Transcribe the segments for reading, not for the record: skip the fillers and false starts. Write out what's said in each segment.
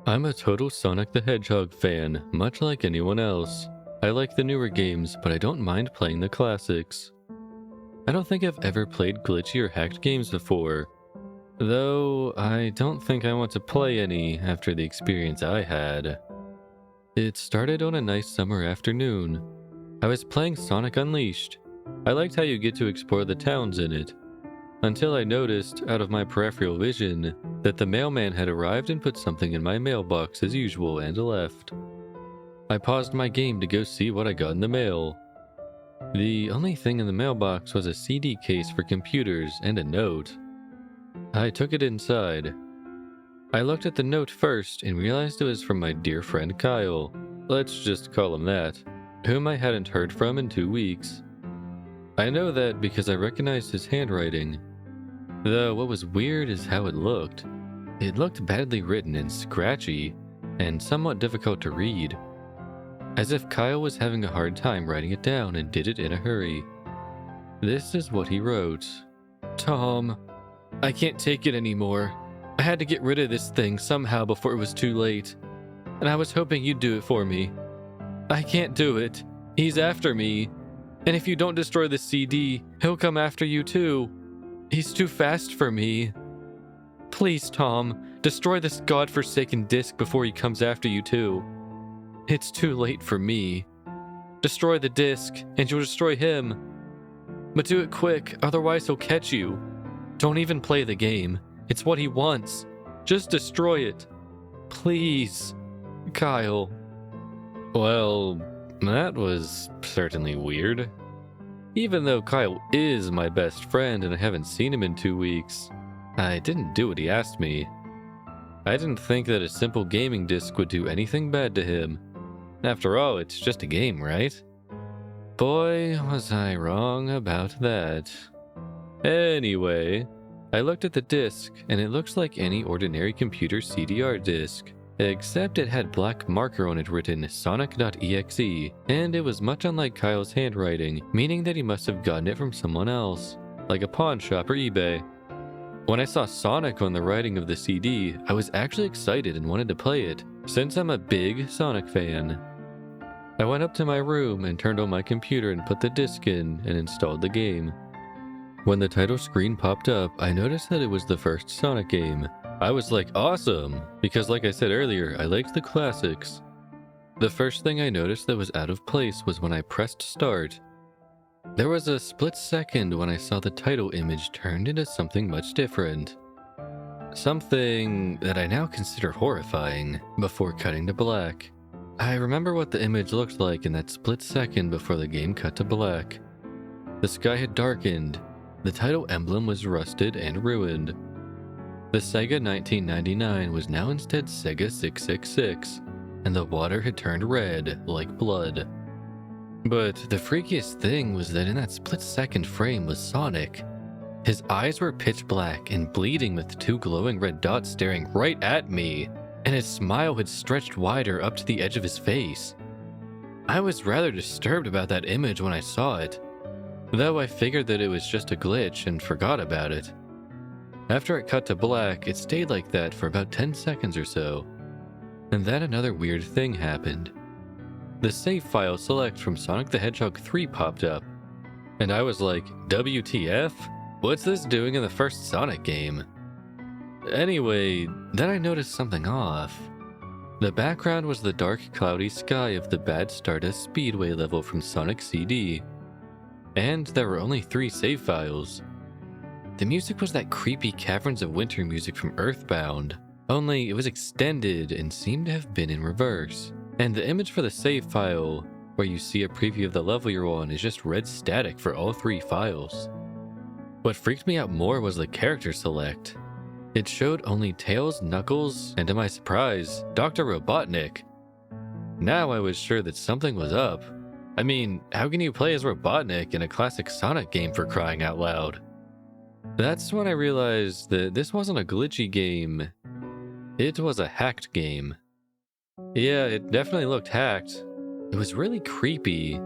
I'm a total Sonic the Hedgehog fan, much like anyone else. I like the newer games, but I don't mind playing the classics. I don't think I've ever played glitchy or hacked games before, though I don't think I want to play any after the experience I had. It started on a nice summer afternoon. I was playing Sonic Unleashed. I liked how you get to explore the towns in it, until I noticed, out of my peripheral vision, that the mailman had arrived and put something in my mailbox as usual and left. I paused my game to go see what I got in the mail. The only thing in the mailbox was a CD case for computers and a note. I took it inside. I looked at the note first and realized it was from my dear friend Kyle, let's just call him that, whom I hadn't heard from in 2 weeks. I know that because I recognized his handwriting. Though what was weird is how it looked. It looked badly written and scratchy, and somewhat difficult to read. As if Kyle was having a hard time writing it down and did it in a hurry. This is what he wrote. Tom, I can't take it anymore. I had to get rid of this thing somehow before it was too late. And I was hoping you'd do it for me. I can't do it. He's after me. And if you don't destroy the CD, he'll come after you too. He's too fast for me. Please, Tom, destroy this godforsaken disc before he comes after you too. It's too late for me. Destroy the disc, and you'll destroy him. But do it quick, otherwise he'll catch you. Don't even play the game. It's what he wants. Just destroy it. Please, Kyle. Well, that was certainly weird. Even though Kyle is my best friend and I haven't seen him in 2 weeks, I didn't do what he asked me. I didn't think that a simple gaming disc would do anything bad to him. After all, it's just a game, right? Boy, was I wrong about that. Anyway, I looked at the disc, and it looks like any ordinary computer CDR disc, except it had black marker on it written Sonic.exe, and it was much unlike Kyle's handwriting, meaning that he must have gotten it from someone else, like a pawn shop or eBay. When I saw Sonic on the writing of the CD, I was actually excited and wanted to play it, since I'm a big Sonic fan. I went up to my room and turned on my computer and put the disc in and installed the game. When the title screen popped up, I noticed that it was the first Sonic game. I was like, awesome, because like I said earlier, I liked the classics. The first thing I noticed that was out of place was when I pressed start. There was a split second when I saw the title image turned into something much different. Something that I now consider horrifying, before cutting to black. I remember what the image looked like in that split second before the game cut to black. The sky had darkened, the title emblem was rusted and ruined. The Sega 1999 was now instead Sega 666, and the water had turned red like blood. But the freakiest thing was that in that split-second frame was Sonic. His eyes were pitch black and bleeding with 2 glowing red dots staring right at me, and his smile had stretched wider up to the edge of his face. I was rather disturbed about that image when I saw it, though I figured that it was just a glitch and forgot about it. After it cut to black, it stayed like that for about 10 seconds or so, and then another weird thing happened. The save file select from Sonic the Hedgehog 3 popped up, and I was like, WTF? What's this doing in the first Sonic game? Anyway, then I noticed something off. The background was the dark cloudy sky of the Bad Stardust Speedway level from Sonic CD, and there were only 3 save files. The music was that creepy Caverns of Winter music from Earthbound, only it was extended and seemed to have been in reverse. And the image for the save file, where you see a preview of the level you're on, is just red static for all 3 files. What freaked me out more was the character select. It showed only Tails, Knuckles, and to my surprise, Dr. Robotnik. Now I was sure that something was up. I mean, how can you play as Robotnik in a classic Sonic game for crying out loud? That's when I realized that this wasn't a glitchy game. It was a hacked game. Yeah, it definitely looked hacked. It was really creepy,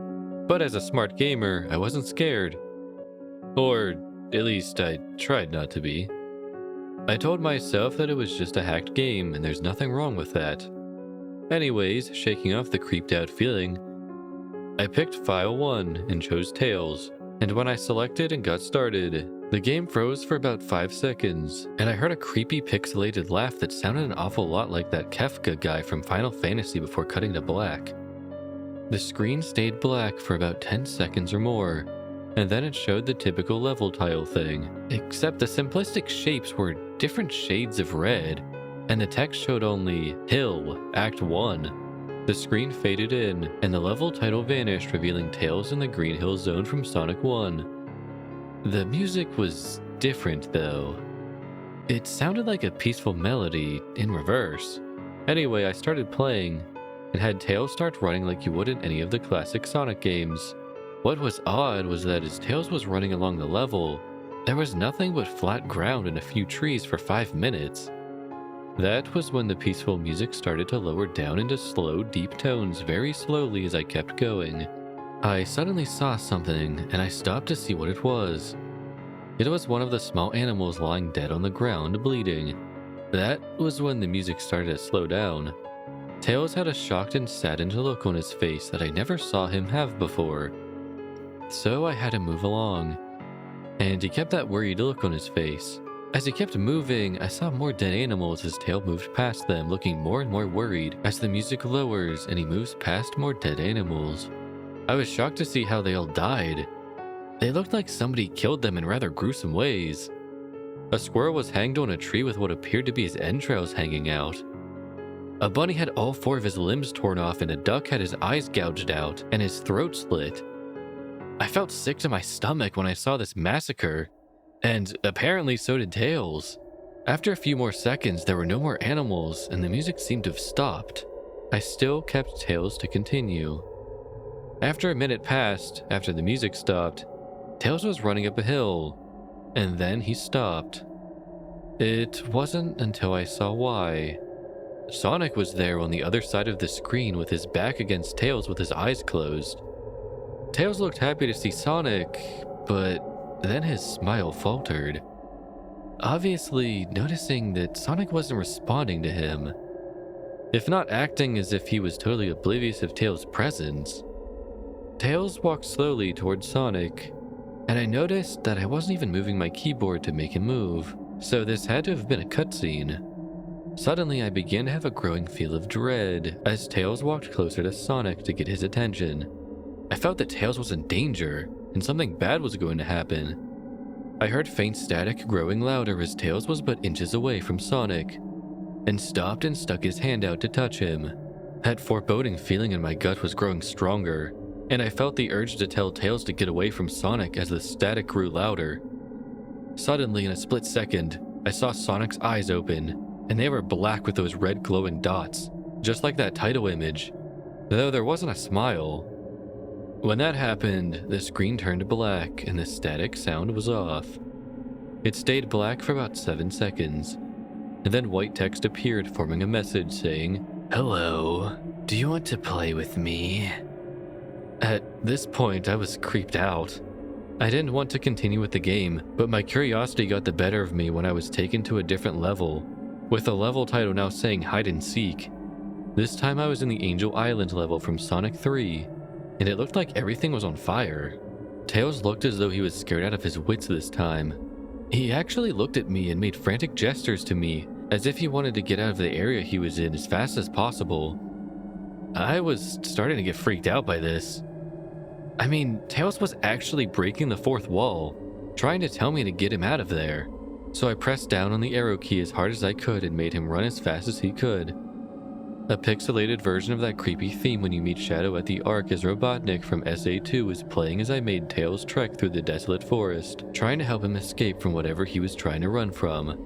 but as a smart gamer, I wasn't scared. Or, at least, I tried not to be. I told myself that it was just a hacked game and there's nothing wrong with that. Anyways, shaking off the creeped out feeling, I picked File 1 and chose Tails, and when I selected and got started, the game froze for about 5 seconds, and I heard a creepy pixelated laugh that sounded an awful lot like that Kefka guy from Final Fantasy before cutting to black. The screen stayed black for about 10 seconds or more, and then it showed the typical level tile thing, except the simplistic shapes were different shades of red, and the text showed only Hill, Act 1. The screen faded in, and the level title vanished, revealing Tails in the Green Hill Zone from Sonic 1. The music was different, though. It sounded like a peaceful melody in reverse. Anyway, I started playing, and had Tails start running like you would in any of the classic Sonic games. What was odd was that as Tails was running along the level, there was nothing but flat ground and a few trees for 5 minutes. That was when the peaceful music started to lower down into slow, deep tones very slowly as I kept going. I suddenly saw something, and I stopped to see what it was. It was one of the small animals lying dead on the ground, bleeding. That was when the music started to slow down. Tails had a shocked and saddened look on his face that I never saw him have before. So I had to move along, and he kept that worried look on his face. As he kept moving, I saw more dead animals as Tails moved past them, looking more and more worried as the music lowers and he moves past more dead animals. I was shocked to see how they all died. They looked like somebody killed them in rather gruesome ways. A squirrel was hanged on a tree with what appeared to be his entrails hanging out. A bunny had all 4 of his limbs torn off, and a duck had his eyes gouged out and his throat slit. I felt sick to my stomach when I saw this massacre. And apparently so did Tails. After a few more seconds, there were no more animals, and the music seemed to have stopped. I still kept Tails to continue. After a minute passed, after the music stopped, Tails was running up a hill, and then he stopped. It wasn't until I saw why. Sonic was there on the other side of the screen with his back against Tails with his eyes closed. Tails looked happy to see Sonic, but then his smile faltered, obviously noticing that Sonic wasn't responding to him, if not acting as if he was totally oblivious of Tails' presence. Tails walked slowly towards Sonic, and I noticed that I wasn't even moving my keyboard to make him move, so this had to have been a cutscene. Suddenly, I began to have a growing feel of dread as Tails walked closer to Sonic to get his attention. I felt that Tails was in danger, and something bad was going to happen. I heard faint static growing louder as Tails was but inches away from Sonic, and stopped and stuck his hand out to touch him. That foreboding feeling in my gut was growing stronger, and I felt the urge to tell Tails to get away from Sonic as the static grew louder. Suddenly, in a split second, I saw Sonic's eyes open, and they were black with those red glowing dots, just like that title image, though there wasn't a smile. When that happened, the screen turned black and the static sound was off. It stayed black for about 7 seconds, and then white text appeared forming a message saying, "Hello, do you want to play with me?" At this point, I was creeped out. I didn't want to continue with the game, but my curiosity got the better of me when I was taken to a different level, with the level title now saying Hide and Seek. This time I was in the Angel Island level from Sonic 3, and it looked like everything was on fire. Tails looked as though he was scared out of his wits this time. He actually looked at me and made frantic gestures to me, as if he wanted to get out of the area he was in as fast as possible. I was starting to get freaked out by this. I mean, Tails was actually breaking the 4th wall, trying to tell me to get him out of there. So I pressed down on the arrow key as hard as I could and made him run as fast as he could. A pixelated version of that creepy theme when you meet Shadow at the Ark as Robotnik from SA2 was playing as I made Tails trek through the desolate forest, trying to help him escape from whatever he was trying to run from.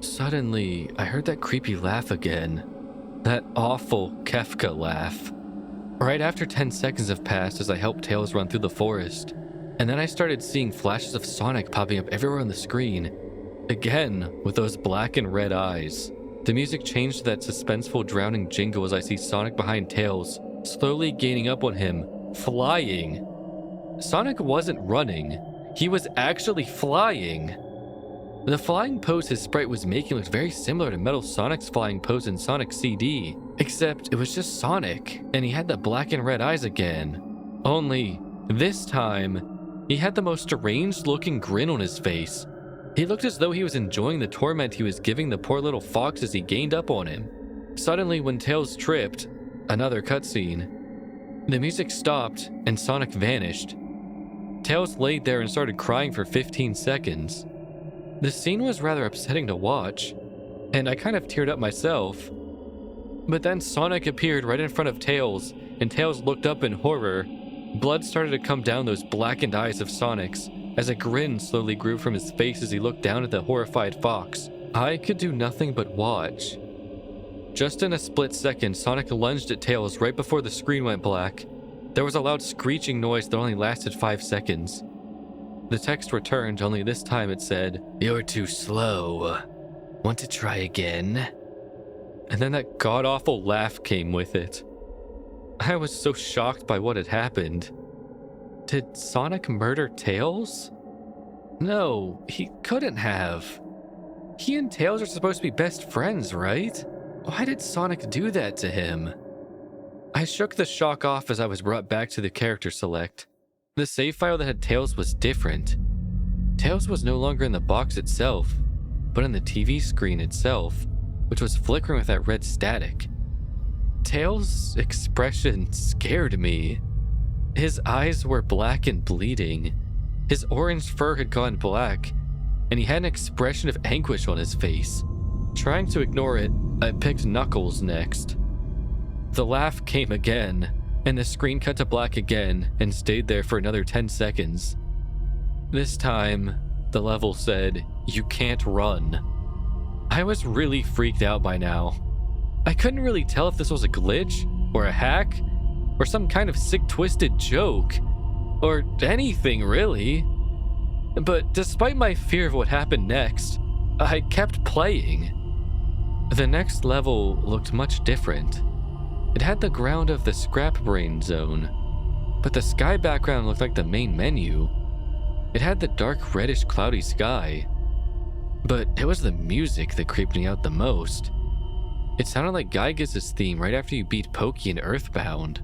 Suddenly, I heard that creepy laugh again. That awful Kefka laugh. Right after 10 seconds have passed as I helped Tails run through the forest, and then I started seeing flashes of Sonic popping up everywhere on the screen. Again, with those black and red eyes. The music changed to that suspenseful drowning jingle as I see Sonic behind Tails, slowly gaining up on him, flying. Sonic wasn't running, he was actually flying. The flying pose his sprite was making looked very similar to Metal Sonic's flying pose in Sonic CD, except it was just Sonic, and he had the black and red eyes again. Only, this time, he had the most deranged looking grin on his face. He looked as though he was enjoying the torment he was giving the poor little fox as he gained up on him. Suddenly, when Tails tripped, another cutscene, the music stopped and Sonic vanished. Tails laid there and started crying for 15 seconds. The scene was rather upsetting to watch, and I kind of teared up myself. But then Sonic appeared right in front of Tails, and Tails looked up in horror. Blood started to come down those blackened eyes of Sonic's, as a grin slowly grew from his face as he looked down at the horrified fox. I could do nothing but watch. Just in a split second, Sonic lunged at Tails right before the screen went black. There was a loud screeching noise that only lasted 5 seconds. The text returned, only this time it said, "You're too slow. Want to try again?" And then that god-awful laugh came with it. I was so shocked by what had happened. Did Sonic murder Tails? No, he couldn't have. He and Tails are supposed to be best friends, right? Why did Sonic do that to him? I shook the shock off as I was brought back to the character select. The save file that had Tails was different. Tails was no longer in the box itself, but in the TV screen itself, which was flickering with that red static. Tails' expression scared me. His eyes were black and bleeding. His orange fur had gone black, and he had an expression of anguish on his face. Trying to ignore it, I picked Knuckles next. The laugh came again, and the screen cut to black again and stayed there for another 10 seconds. This time, the level said, "You can't run." I was really freaked out by now. I couldn't really tell if this was a glitch, or a hack, or some kind of sick twisted joke, or anything really. But despite my fear of what happened next, I kept playing. The next level looked much different. It had the ground of the Scrap Brain Zone, but the sky background looked like the main menu. It had the dark reddish cloudy sky, but it was the music that creeped me out the most. It sounded like Gygas' theme right after you beat Pokey in Earthbound.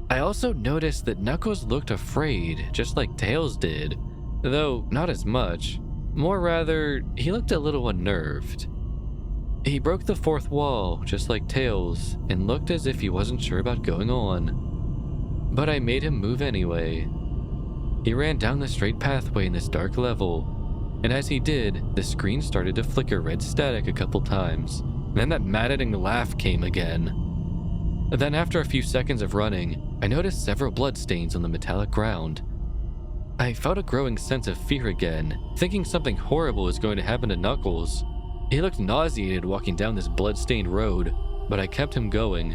I also noticed that Knuckles looked afraid, just like Tails did, though not as much. More rather, he looked a little unnerved. He broke the fourth wall, just like Tails, and looked as if he wasn't sure about going on. But I made him move anyway. He ran down the straight pathway in this dark level, and as he did, the screen started to flicker red static a couple times. Then that maddening laugh came again. Then after a few seconds of running, I noticed several bloodstains on the metallic ground. I felt a growing sense of fear again, thinking something horrible was going to happen to Knuckles. He looked nauseated walking down this blood-stained road, but I kept him going.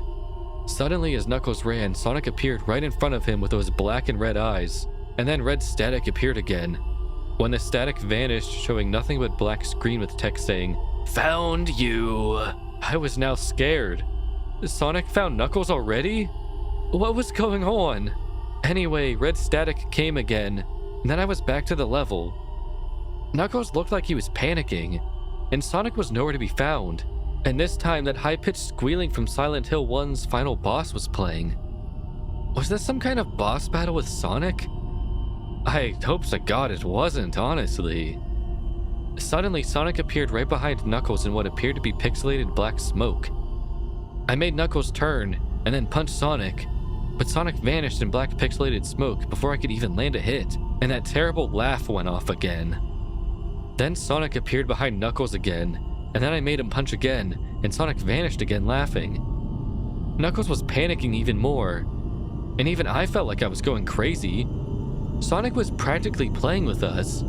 Suddenly, as Knuckles ran, Sonic appeared right in front of him with those black and red eyes, and then red static appeared again. When the static vanished, showing nothing but black screen with text saying, "Found you." I was now scared. Sonic found Knuckles already? What was going on? Anyway, red static came again, and then I was back to the level. Knuckles looked like he was panicking, and Sonic was nowhere to be found. And this time, that high-pitched squealing from Silent Hill 1's final boss was playing. Was this some kind of boss battle with Sonic? I hope to God it wasn't, honestly. Suddenly, Sonic appeared right behind Knuckles in what appeared to be pixelated black smoke. I made Knuckles turn, and then punch Sonic, but Sonic vanished in black pixelated smoke before I could even land a hit, and that terrible laugh went off again. Then Sonic appeared behind Knuckles again, and then I made him punch again, and Sonic vanished again laughing. Knuckles was panicking even more, and even I felt like I was going crazy. Sonic was practically playing with us.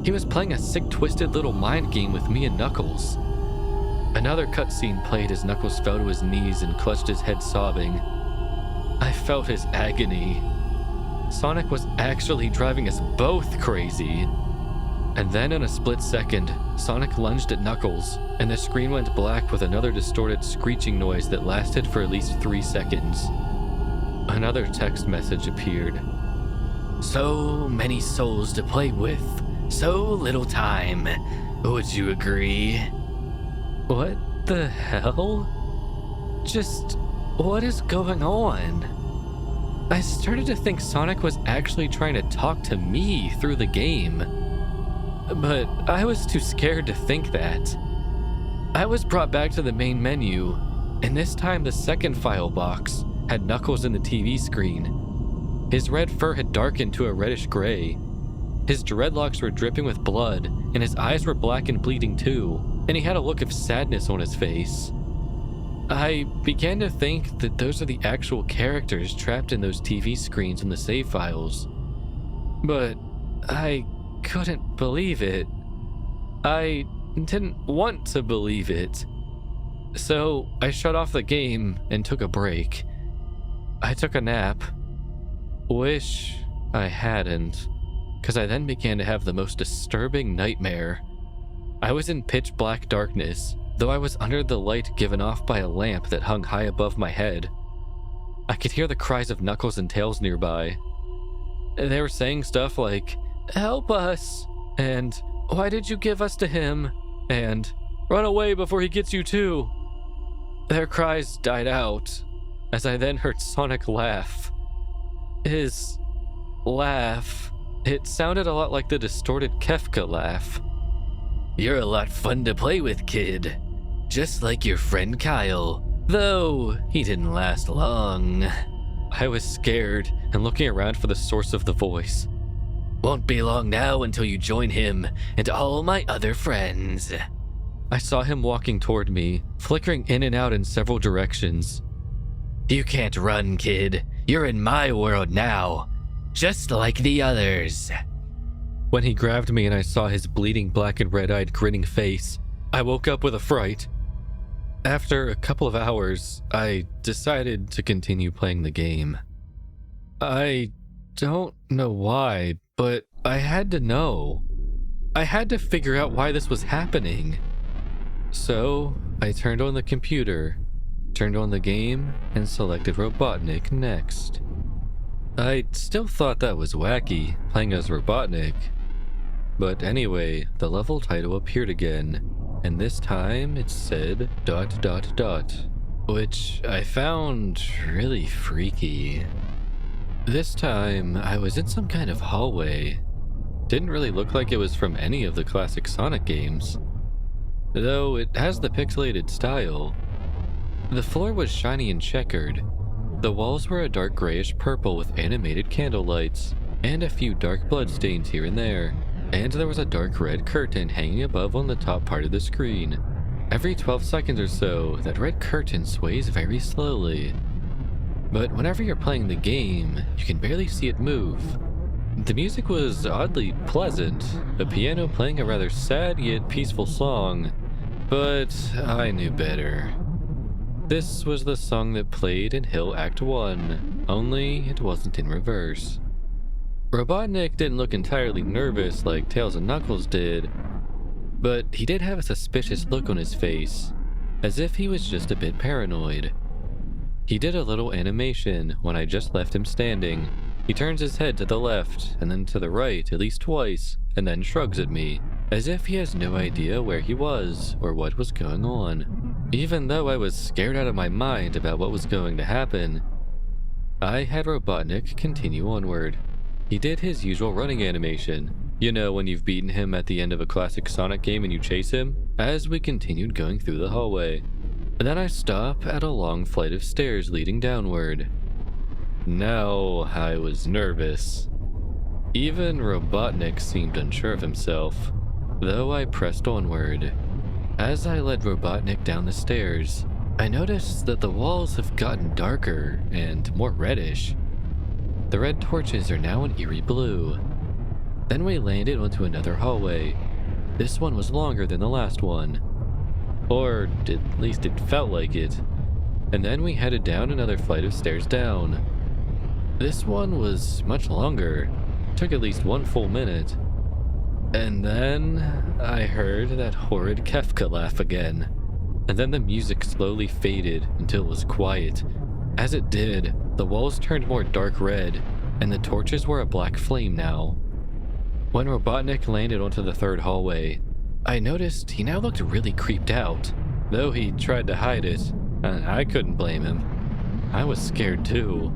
He was playing a sick, twisted little mind game with me and Knuckles. Another cutscene played as Knuckles fell to his knees and clutched his head sobbing. I felt his agony. Sonic was actually driving us both crazy. And then in a split second, Sonic lunged at Knuckles, and the screen went black with another distorted screeching noise that lasted for at least 3 seconds. Another text message appeared. So many souls to play with, So little time. Would you agree? What the hell? Just what is going on? I started to think Sonic was actually trying to talk to me through the game, but I was too scared to think that. I was brought back to the main menu, and this time the second file box had Knuckles in the TV screen. His red fur had darkened to a reddish gray. His dreadlocks were dripping with blood, and his eyes were black and bleeding too, and he had a look of sadness on his face. I began to think that those are the actual characters trapped in those TV screens in the save files. But I couldn't believe it. I didn't want to believe it. So I shut off the game and took a break. I took a nap. Wish I hadn't, because I then began to have the most disturbing nightmare. I was in pitch black darkness, though I was under the light given off by a lamp that hung high above my head. I could hear the cries of Knuckles and Tails nearby. They were saying stuff like, "Help us," and "Why did you give us to him?" and "Run away before he gets you too." Their cries died out, as I then heard Sonic laugh. His laugh, it sounded a lot like the distorted Kefka laugh. You're a lot fun to play with, kid. Just like your friend Kyle, though he didn't last long. I was scared and looking around for the source of the voice. Won't be long now until you join him and all my other friends. I saw him walking toward me, flickering in and out in several directions. You can't run, kid. You're in my world now, just like the others. When he grabbed me and I saw his bleeding black and red-eyed grinning face, I woke up with a fright. After a couple of hours, I decided to continue playing the game. I don't know why, but I had to know. I had to figure out why this was happening. So I turned on the computer, turned on the game, and selected Robotnik next. I still thought that was wacky, playing as Robotnik. But anyway, the level title appeared again, and this time it said ... which I found really freaky. This time, I was in some kind of hallway. Didn't really look like it was from any of the classic Sonic games, though it has the pixelated style. The floor was shiny and checkered. The walls were a dark grayish purple with animated candle lights, and a few dark blood stains here and there. And there was a dark red curtain hanging above on the top part of the screen. Every 12 seconds or so, that red curtain sways very slowly. But whenever you're playing the game, you can barely see it move. The music was oddly pleasant, a piano playing a rather sad yet peaceful song, but I knew better. This was the song that played in Hill Act 1, only it wasn't in reverse. Robotnik didn't look entirely nervous like Tails and Knuckles did, but he did have a suspicious look on his face, as if he was just a bit paranoid. He did a little animation when I just left him standing. He turns his head to the left and then to the right at least twice, and then shrugs at me, as if he has no idea where he was or what was going on. Even though I was scared out of my mind about what was going to happen, I had Robotnik continue onward. He did his usual running animation, you know, when you've beaten him at the end of a classic Sonic game and you chase him, as we continued going through the hallway. And then I stop at a long flight of stairs leading downward. Now I was nervous. Even Robotnik seemed unsure of himself, though I pressed onward. As I led Robotnik down the stairs, I noticed that the walls have gotten darker and more reddish. The red torches are now an eerie blue. Then we landed onto another hallway. This one was longer than the last one. Or at least it felt like it. And then we headed down another flight of stairs down. This one was much longer. Took at least one full minute. And then I heard that horrid Kefka laugh again. And then the music slowly faded until it was quiet. As it did, the walls turned more dark red, and the torches were a black flame now. When Robotnik landed onto the third hallway, I noticed he now looked really creeped out. Though he tried to hide it, and I couldn't blame him. I was scared too.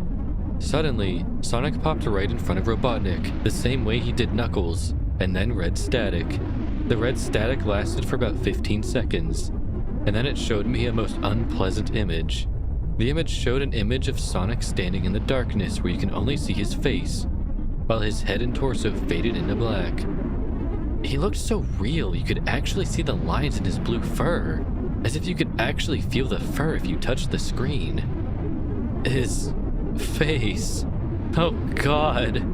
Suddenly, Sonic popped right in front of Robotnik, the same way he did Knuckles, and then red static. The red static lasted for about 15 seconds, and then it showed me a most unpleasant image. The image showed an image of Sonic standing in the darkness where you can only see his face, while his head and torso faded into black. He looked so real you could actually see the lines in his blue fur, as if you could actually feel the fur if you touched the screen. His face. Oh God.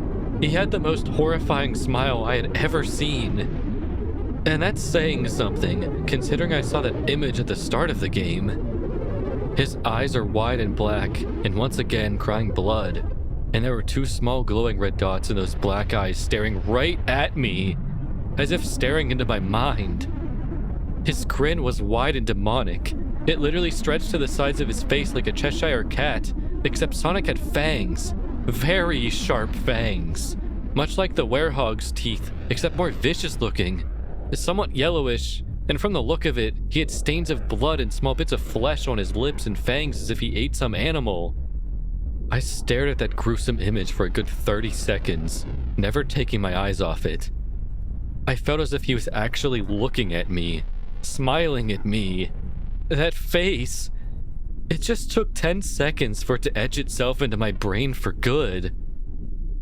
He had the most horrifying smile I had ever seen. And that's saying something, considering I saw that image at the start of the game. His eyes are wide and black, and once again crying blood. And there were two small glowing red dots in those black eyes staring right at me, as if staring into my mind. His grin was wide and demonic. It literally stretched to the sides of his face like a Cheshire cat, except Sonic had fangs. Very sharp fangs. Much like the werehog's teeth, except more vicious looking. Somewhat yellowish, and from the look of it, he had stains of blood and small bits of flesh on his lips and fangs as if he ate some animal. I stared at that gruesome image for a good 30 seconds, never taking my eyes off it. I felt as if he was actually looking at me, smiling at me. That face. It just took 10 seconds for it to etch itself into my brain for good.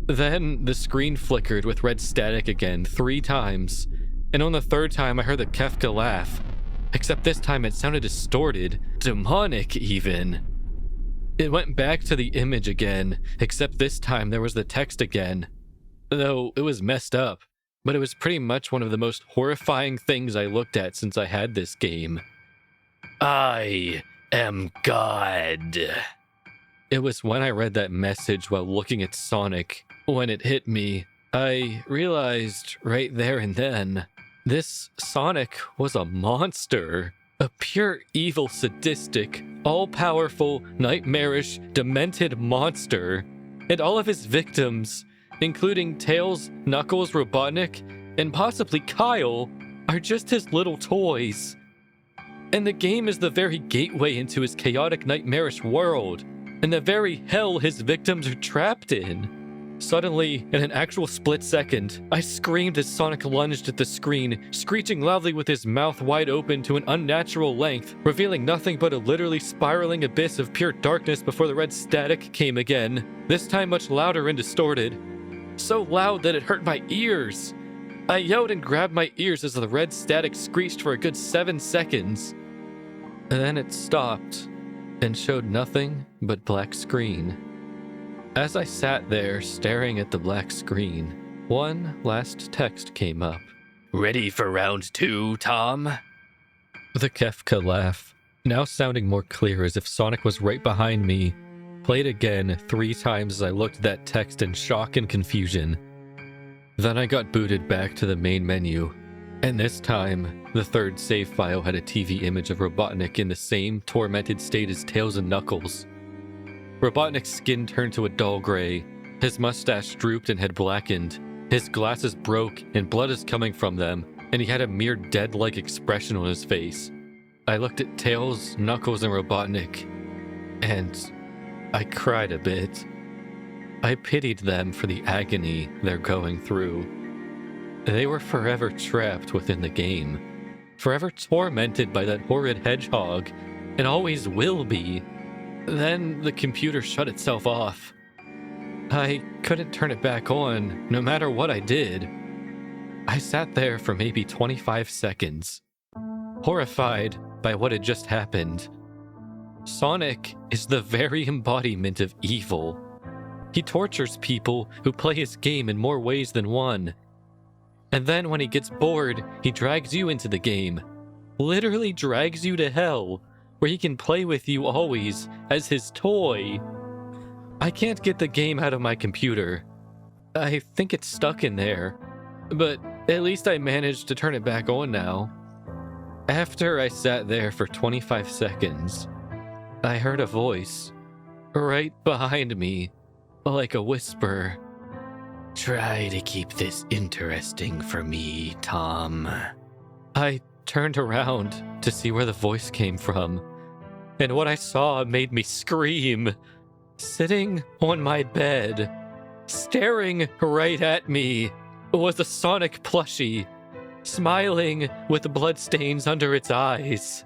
Then the screen flickered with red static again 3 times, and on the 3rd time I heard the Kefka laugh, except this time it sounded distorted, demonic even. It went back to the image again, except this time there was the text again. Though it was messed up, but it was pretty much one of the most horrifying things I looked at since I had this game. I am God. It was when I read that message while looking at Sonic, when it hit me, I realized right there and then, this Sonic was a monster. A pure evil, sadistic, all-powerful, nightmarish, demented monster. And all of his victims, including Tails, Knuckles, Robotnik, and possibly Kyle, are just his little toys. And the game is the very gateway into his chaotic, nightmarish world, and the very hell his victims are trapped in. Suddenly, in an actual split second, I screamed as Sonic lunged at the screen, screeching loudly with his mouth wide open to an unnatural length, revealing nothing but a literally spiraling abyss of pure darkness before the red static came again, this time much louder and distorted. So loud that it hurt my ears. I yelled and grabbed my ears as the red static screeched for a good 7 seconds. And then it stopped and showed nothing but black screen. As I sat there staring at the black screen, one last text came up. Ready for round 2, Tom? The Kefka laugh, now sounding more clear as if Sonic was right behind me, played again 3 times as I looked at that text in shock and confusion. Then I got booted back to the main menu, and this time, the 3rd save file had a TV image of Robotnik in the same tormented state as Tails and Knuckles. Robotnik's skin turned to a dull gray, his mustache drooped and had blackened, his glasses broke and blood is coming from them, and he had a mere dead-like expression on his face. I looked at Tails, Knuckles, and Robotnik, and I cried a bit. I pitied them for the agony they're going through. They were forever trapped within the game, forever tormented by that horrid hedgehog, and always will be. Then the computer shut itself off. I couldn't turn it back on, no matter what I did. I sat there for maybe 25 seconds, horrified by what had just happened. Sonic is the very embodiment of evil. He tortures people who play his game in more ways than one. And then when he gets bored, he drags you into the game. Literally drags you to hell, where he can play with you always as his toy. I can't get the game out of my computer. I think it's stuck in there, but at least I managed to turn it back on now. After I sat there for 25 seconds, I heard a voice right behind me, like a whisper. Try to keep this interesting for me, Tom. I turned around to see where the voice came from, and what I saw made me scream. Sitting on my bed, staring right at me, was a Sonic plushie, smiling with bloodstains under its eyes.